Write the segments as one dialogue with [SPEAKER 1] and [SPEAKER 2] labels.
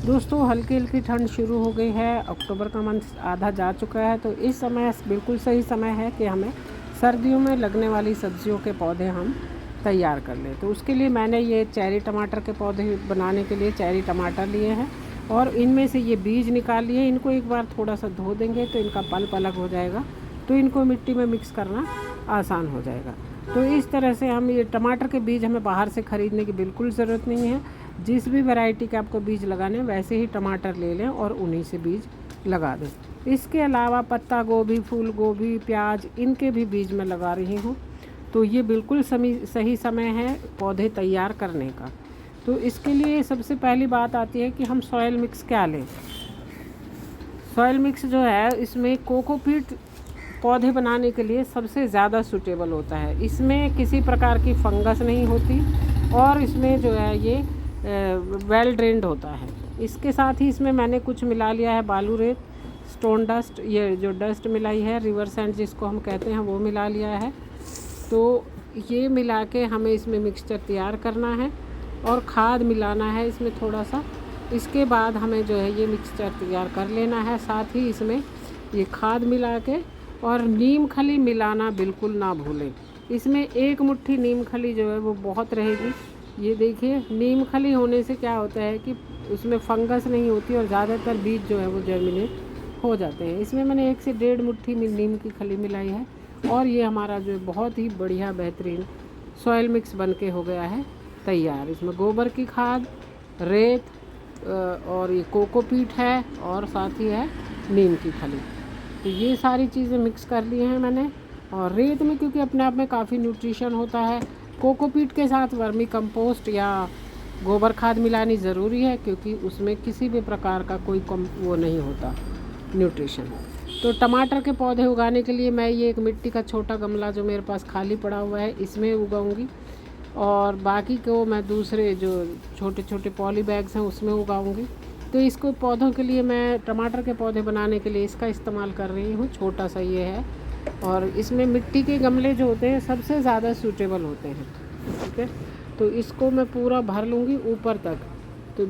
[SPEAKER 1] दोस्तों हल्की हल्की ठंड शुरू हो गई है, अक्टूबर का मंथ आधा जा चुका है, तो इस समय बिल्कुल सही समय है कि हमें सर्दियों में लगने वाली सब्जियों के पौधे हम तैयार कर लें। तो उसके लिए मैंने ये चेरी टमाटर के पौधे बनाने के लिए चेरी टमाटर लिए हैं और इनमें से ये बीज निकाल लिए। इनको एक बार थोड़ा सा धो देंगे तो इनका पल्प अलग हो जाएगा, तो इनको मिट्टी में मिक्स करना आसान हो जाएगा। तो इस तरह से हम ये टमाटर के बीज हमें बाहर से ख़रीदने की बिल्कुल ज़रूरत नहीं है। जिस भी वैरायटी के आपको बीज लगाने हैं वैसे ही टमाटर ले लें और उन्हीं से बीज लगा दें। इसके अलावा पत्ता गोभी, फूल गोभी, प्याज, इनके भी बीज मैं लगा रही हूँ। तो ये बिल्कुल सही समय है पौधे तैयार करने का। तो इसके लिए सबसे पहली बात आती है कि हम सॉइल मिक्स क्या लें। सॉइल मिक्स जो है इसमें कोकोपीट पौधे बनाने के लिए सबसे ज़्यादा सूटेबल होता है। इसमें किसी प्रकार की फंगस नहीं होती और इसमें जो है ये वेल ड्रेन्ड होता है। इसके साथ ही इसमें मैंने कुछ मिला लिया है बालू रेत, स्टोन डस्ट, ये जो डस्ट मिलाई है रिवर सैंड जिसको हम कहते हैं वो मिला लिया है। तो ये मिला के हमें इसमें मिक्सचर तैयार करना है और खाद मिलाना है इसमें थोड़ा सा। इसके बाद हमें जो है ये मिक्सचर तैयार कर लेना है। साथ ही इसमें ये खाद मिला के और नीम खली मिलाना बिल्कुल ना भूलें। इसमें एक मुट्ठी नीम खली जो है वो बहुत रहेगी। ये देखिए, नीम खली होने से क्या होता है कि उसमें फंगस नहीं होती और ज़्यादातर बीज जो है वो जर्मिनेट हो जाते हैं। इसमें मैंने 1 से 1.5 मुट्ठी नीम की खली मिलाई है और ये हमारा जो बहुत ही बढ़िया बेहतरीन सॉइल मिक्स बन के हो गया है तैयार। इसमें गोबर की खाद, रेत और ये कोकोपीट है और साथ ही है नीम की खली। तो ये सारी चीज़ें मिक्स कर ली हैं मैंने। और रेत में क्योंकि अपने आप में काफ़ी न्यूट्रिशन होता है, कोकोपीट के साथ वर्मी कंपोस्ट या गोबर खाद मिलानी ज़रूरी है क्योंकि उसमें किसी भी प्रकार का कोई वो नहीं होता न्यूट्रिशन। तो टमाटर के पौधे उगाने के लिए मैं ये एक मिट्टी का छोटा गमला जो मेरे पास खाली पड़ा हुआ है इसमें उगाऊंगी और बाकी को मैं दूसरे जो छोटे छोटे पॉली बैग्स हैं उसमें उगाऊंगी। तो इसको पौधों के लिए मैं टमाटर के पौधे बनाने के लिए इसका इस्तेमाल कर रही हूँ। छोटा सा ये है और इसमें मिट्टी के गमले जो होते हैं सबसे ज़्यादा सूटेबल होते हैं। ठीक है, तो इसको मैं पूरा भर लूँगी ऊपर तक। तो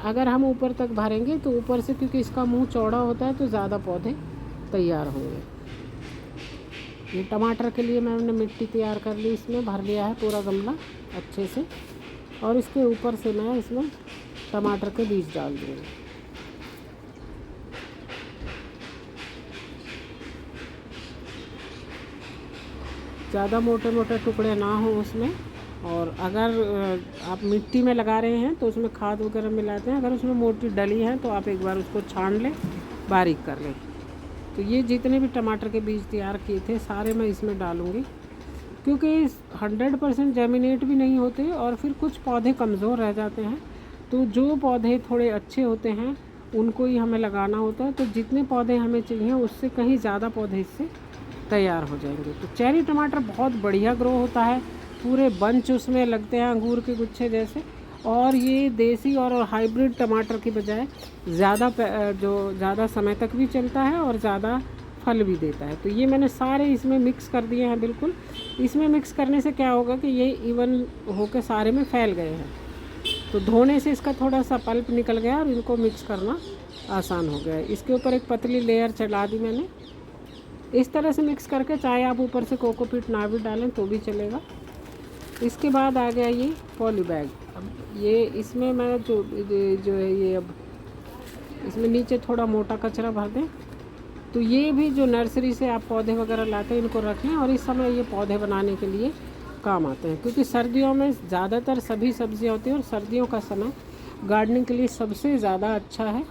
[SPEAKER 1] अगर हम ऊपर तक भरेंगे तो ऊपर से क्योंकि इसका मुंह चौड़ा होता है तो ज़्यादा पौधे तैयार होंगे। ये टमाटर के लिए मैंने मिट्टी तैयार कर ली, इसमें भर लिया है पूरा गमला अच्छे से और इसके ऊपर से मैं इसमें टमाटर के बीज डाल दूँगी। ज़्यादा मोटे मोटे टुकड़े ना हो उसमें। और अगर आप मिट्टी में लगा रहे हैं तो उसमें खाद वगैरह मिलाते हैं। अगर उसमें मोटी डली है तो आप एक बार उसको छान लें, बारीक कर लें। तो ये जितने भी टमाटर के बीज तैयार किए थे सारे मैं इसमें डालूँगी क्योंकि 100% जर्मिनेट भी नहीं होते और फिर कुछ पौधे कमज़ोर रह जाते हैं। तो जो पौधे थोड़े अच्छे होते हैं उनको ही हमें लगाना होता है। तो जितने पौधे हमें चाहिए उससे कहीं ज़्यादा पौधे इससे तैयार हो जाएंगे। तो चेरी टमाटर बहुत बढ़िया ग्रो होता है, पूरे बंच उसमें लगते हैं अंगूर के गुच्छे जैसे। और ये देसी और हाइब्रिड टमाटर की बजाय ज़्यादा समय तक भी चलता है और ज़्यादा फल भी देता है। तो ये मैंने सारे इसमें मिक्स कर दिए हैं। बिल्कुल इसमें मिक्स करने से क्या होगा कि ये इवन होकर सारे में फैल गए हैं। तो धोने से इसका थोड़ा सा पल्प निकल गया और इनको मिक्स करना आसान हो गया है। इसके ऊपर एक पतली लेयर चढ़ा दी मैंने। इस तरह से मिक्स करके चाहे आप ऊपर से कोकोपीट ना भी डालें तो भी चलेगा। इसके बाद आ गया ये पॉली बैग। अब ये इसमें मैं जो है ये अब इसमें नीचे थोड़ा मोटा कचरा भर दें। तो ये भी जो नर्सरी से आप पौधे वगैरह लाते हैं इनको रख लें और इस समय ये पौधे बनाने के लिए काम आते हैं क्योंकि सर्दियों में ज़्यादातर सभी सब्जियां होती हैं और सर्दियों का समय गार्डनिंग के लिए सबसे ज़्यादा अच्छा है।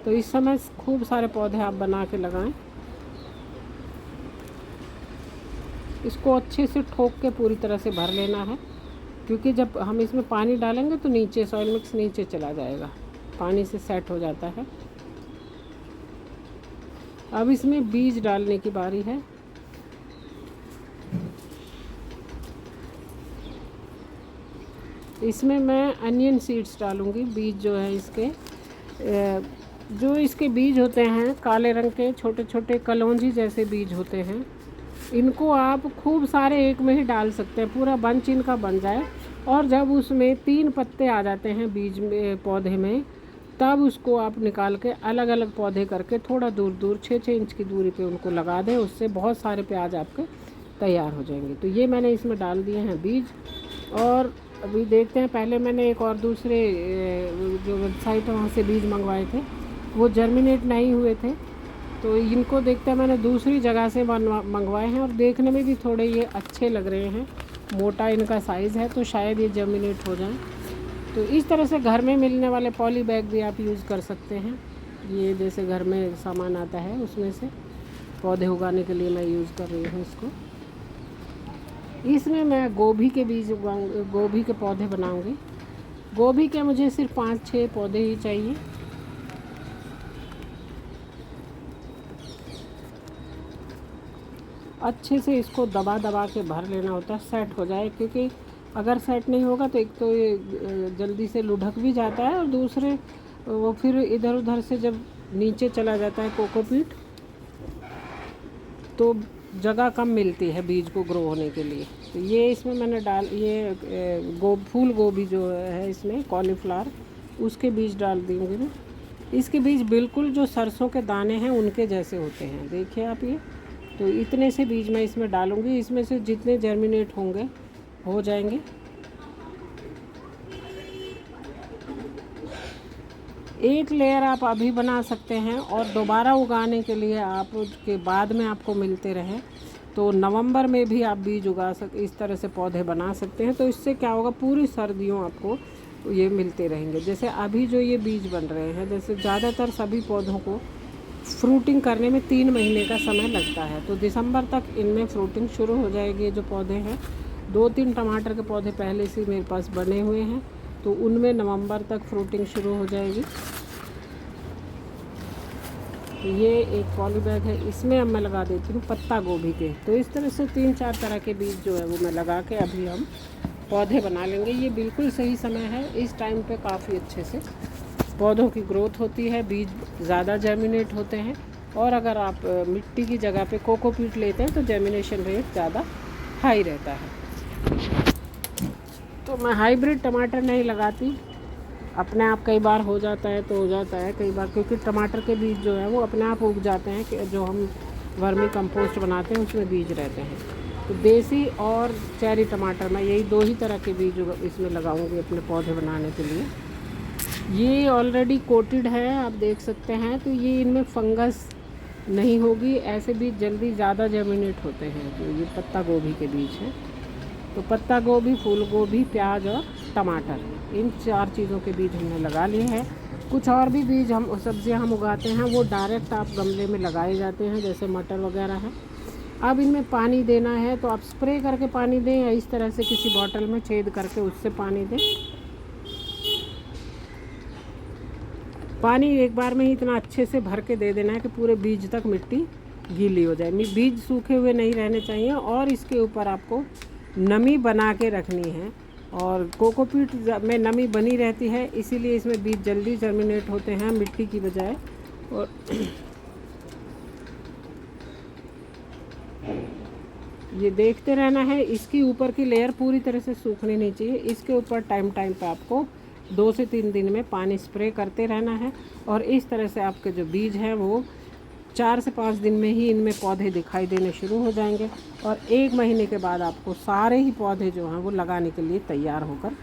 [SPEAKER 1] तो इस समय खूब सारे पौधे आप बना के लगाएं। इसको अच्छे से ठोक के पूरी तरह से भर लेना है क्योंकि जब हम इसमें पानी डालेंगे तो नीचे सॉइल मिक्स नीचे चला जाएगा, पानी से सेट हो जाता है। अब इसमें बीज डालने की बारी है। इसमें मैं अनियन सीड्स डालूँगी। बीज जो है जो इसके बीज होते हैं काले रंग के छोटे छोटे कलौंजी जैसे बीज होते हैं, इनको आप खूब सारे एक में ही डाल सकते हैं, पूरा बंच इनका बन जाए। और जब उसमें 3 पत्ते आ जाते हैं बीज में पौधे में तब उसको आप निकाल के अलग अलग पौधे करके थोड़ा दूर दूर 6-6 इंच की दूरी पे उनको लगा दें। उससे बहुत सारे प्याज आपके तैयार हो जाएंगे। तो ये मैंने इसमें डाल दिए हैं बीज, और अभी देखते हैं। पहले मैंने एक और दूसरे जो वेबसाइट है वहाँ से बीज मंगवाए थे, वो जर्मिनेट नहीं हुए थे। तो इनको देखते हैं, मैंने दूसरी जगह से मंगवाए हैं और देखने में भी थोड़े ये अच्छे लग रहे हैं। मोटा इनका साइज़ है, तो शायद ये जर्मिनेट हो जाए। तो इस तरह से घर में मिलने वाले पॉली बैग भी आप यूज़ कर सकते हैं। ये जैसे घर में सामान आता है उसमें से पौधे उगाने के लिए मैं यूज़ कर रही हूँ इसको। इसमें मैं गोभी के बीज गोभी के पौधे बनाऊंगी। गोभी के मुझे सिर्फ 5-6 पौधे ही चाहिए। अच्छे से इसको दबा दबा के भर लेना होता है, सेट हो जाए, क्योंकि अगर सेट नहीं होगा तो एक तो ये जल्दी से लुढ़क भी जाता है, और दूसरे वो फिर इधर उधर से जब नीचे चला जाता है कोकोपीट, तो जगह कम मिलती है बीज को ग्रो होने के लिए। तो ये इसमें मैंने फूल गोभी जो है इसमें कॉलीफ्लावर, उसके बीज डाल दूँगी मैं। इसके बीज बिल्कुल जो सरसों के दाने हैं उनके जैसे होते हैं, देखिए आप ये। तो इतने से बीज मैं इसमें डालूँगी, इसमें से जितने जर्मिनेट होंगे हो जाएंगे। एक लेयर आप अभी बना सकते हैं, और दोबारा उगाने के लिए आप के बाद में आपको मिलते रहे तो नवंबर में भी आप बीज इस तरह से पौधे बना सकते हैं। तो इससे क्या होगा, पूरी सर्दियों आपको ये मिलते रहेंगे। जैसे अभी जो ये बीज बन रहे हैं, जैसे ज़्यादातर सभी पौधों को फ्रूटिंग करने में 3 महीने का समय लगता है। तो दिसंबर तक इनमें फ्रूटिंग शुरू हो जाएगी। जो पौधे हैं, 2-3 टमाटर के पौधे पहले से मेरे पास बने हुए हैं, तो उनमें नवंबर तक फ्रूटिंग शुरू हो जाएगी। तो ये एक पॉली बैग है, इसमें अब मैं लगा देती हूँ पत्ता गोभी के। तो इस तरह से 3-4 तरह के बीज जो है वो मैं लगा के अभी हम पौधे बना लेंगे। ये बिल्कुल सही समय है, इस टाइम पे काफ़ी अच्छे से पौधों की ग्रोथ होती है, बीज ज़्यादा जर्मिनेट होते हैं। और अगर आप मिट्टी की जगह पे कोकोपीट लेते हैं तो जर्मिनेशन रेट ज़्यादा हाई रहता है। तो मैं हाइब्रिड टमाटर नहीं लगाती, अपने आप कई बार हो जाता है तो हो जाता है, कई बार क्योंकि टमाटर के बीज जो है वो अपने आप उग जाते हैं, कि जो हम वर्मी कंपोस्ट बनाते हैं उसमें बीज रहते हैं। तो देसी और चेरी टमाटर, मैं यही 2 ही तरह के बीज इसमें लगाऊंगी अपने पौधे बनाने के लिए। ये ऑलरेडी कोटेड है, आप देख सकते हैं। तो ये इनमें फंगस नहीं होगी, ऐसे बीज जल्दी ज़्यादा जर्मिनेट होते हैं। तो ये पत्ता गोभी के बीज हैं। तो पत्ता गोभी, फूल गोभी, प्याज और टमाटर, इन 4 चीज़ों के बीज हमने लगा लिए हैं। कुछ और भी बीज सब्जियां हम उगाते हैं, वो डायरेक्ट आप गमले में लगाए जाते हैं, जैसे मटर वगैरह है। अब इनमें पानी देना है तो आप स्प्रे करके पानी दें, या इस तरह से किसी बॉटल में छेद करके उससे पानी दें। पानी एक बार में ही इतना अच्छे से भर के दे देना है कि पूरे बीज तक मिट्टी गीली हो जाए। बीज सूखे हुए नहीं रहने चाहिए, और इसके ऊपर आपको नमी बना के रखनी है। और कोकोपीट में नमी बनी रहती है, इसीलिए इसमें बीज जल्दी जर्मिनेट होते हैं मिट्टी की बजाय। और ये देखते रहना है, इसकी ऊपर की लेयर पूरी तरह से सूखनी नहीं चाहिए। इसके ऊपर टाइम पे आपको 2 से 3 दिन में पानी स्प्रे करते रहना है। और इस तरह से आपके जो बीज हैं वो 4 से 5 दिन में ही इनमें पौधे दिखाई देने शुरू हो जाएंगे, और 1 महीने के बाद आपको सारे ही पौधे जो हैं वो लगाने के लिए तैयार होकर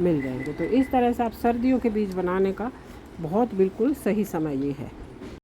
[SPEAKER 1] मिल जाएंगे। तो इस तरह से आप सर्दियों के बीज बनाने का बहुत बिल्कुल सही समय ये है।